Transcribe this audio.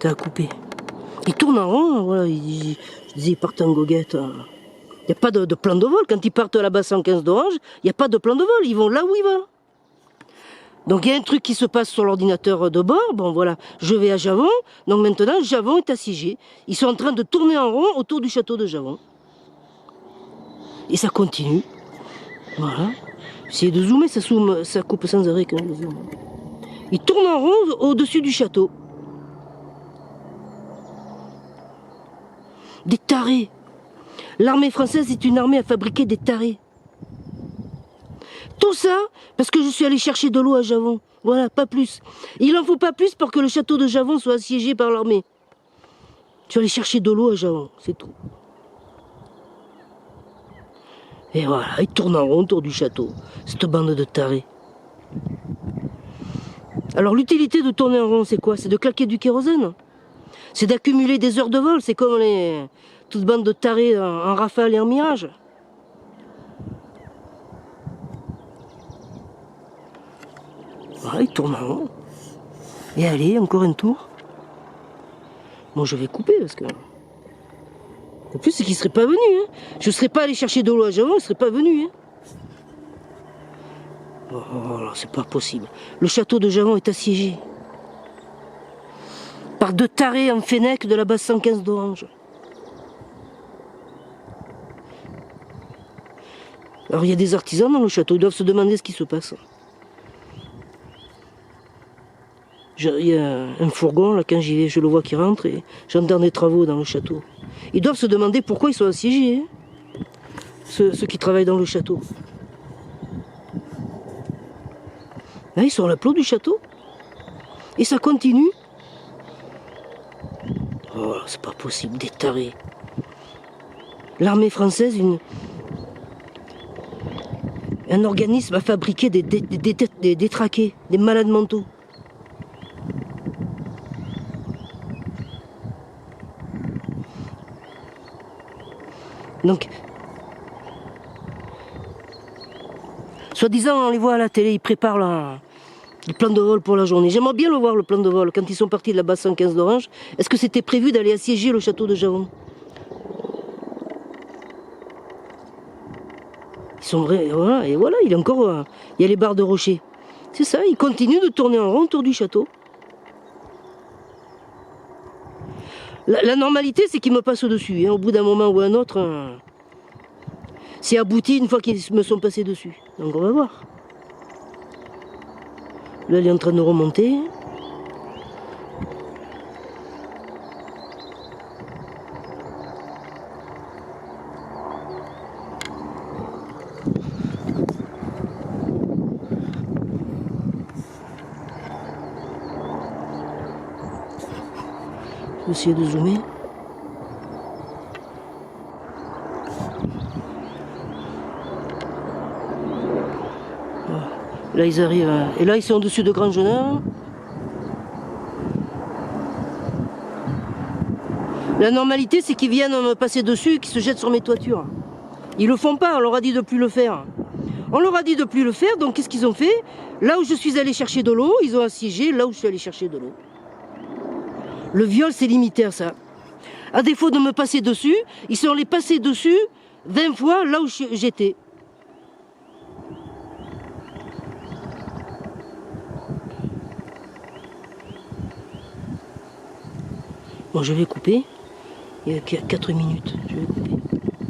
T'as coupé. Ils tournent en rond, voilà, ils partent en goguette. Il n'y a pas de plan de vol. Quand ils partent là-bas 115 d'Orange, il n'y a pas de plan de vol. Ils vont là où ils vont. Donc il y a un truc qui se passe sur l'ordinateur de bord. Bon voilà, je vais à Javon. Donc maintenant, Javon est assiégé. Ils sont en train de tourner en rond autour du château de Javon. Et ça continue. Voilà. Essayez de zoomer, ça coupe sans arrêt quand même. Ils tournent en rond au-dessus du château. Des tarés. L'armée française est une armée à fabriquer des tarés. Tout ça parce que je suis allé chercher de l'eau à Javon. Voilà, pas plus. Il n'en faut pas plus pour que le château de Javon soit assiégé par l'armée. Je suis allé chercher de l'eau à Javon, c'est tout. Et voilà, ils tournent en rond autour du château, cette bande de tarés. Alors l'utilité de tourner en rond, c'est quoi? C'est de claquer du kérosène. C'est d'accumuler des heures de vol. C'est comme toute bande de tarés en Rafale et en Mirage. Voilà, ils tournent en rond. Et allez, encore un tour. Bon, je vais couper parce que... En plus, c'est qu'ils ne seraient pas venus. Hein. Je ne serais pas allé chercher de l'eau à Javon, ils ne seraient pas venus. Hein. Oh là, c'est pas possible. Le château de Javon est assiégé. Par 2 tarés en Fennec de la base 115 d'Orange. Alors il y a des artisans dans le château, ils doivent se demander ce qui se passe. Il y a un fourgon, là quand j'y vais, je le vois qui rentre et j'entends des travaux dans le château. Ils doivent se demander pourquoi ils sont assiégés, hein, ceux qui travaillent dans le château. Là, ils sont à la plot du château. Et ça continue. Oh, c'est pas possible, des tarés. L'armée française, un organisme a fabriqué des détraqués, des malades mentaux. Donc, soi-disant, on les voit à la télé, ils préparent le plan de vol pour la journée. J'aimerais bien le voir, le plan de vol, quand ils sont partis de la base 115 d'Orange. Est-ce que c'était prévu d'aller assiéger le château de Javon? Ils sont vrais, et voilà, il y a encore, il y a les barres de rochers. C'est ça, ils continuent de tourner en rond autour du château. La normalité, c'est qu'ils me passent au-dessus. Hein. Au bout d'un moment ou un autre, c'est abouti une fois qu'ils me sont passés dessus. Donc on va voir. Là, il est en train de remonter. Je vais essayer de zoomer. Là, ils arrivent. Et là, ils sont au-dessus de Grand Genève. La normalité, c'est qu'ils viennent me passer dessus et qu'ils se jettent sur mes toitures. Ils le font pas, on leur a dit de plus le faire. On leur a dit de plus le faire, donc qu'est-ce qu'ils ont fait? Là où je suis allé chercher de l'eau, ils ont assiégé là où je suis allé chercher de l'eau. Le viol, c'est limité à ça. À défaut de me passer dessus, ils sont allés passer dessus 20 fois là où j'étais. Bon, je vais couper. Il y a 4 minutes. Je vais couper.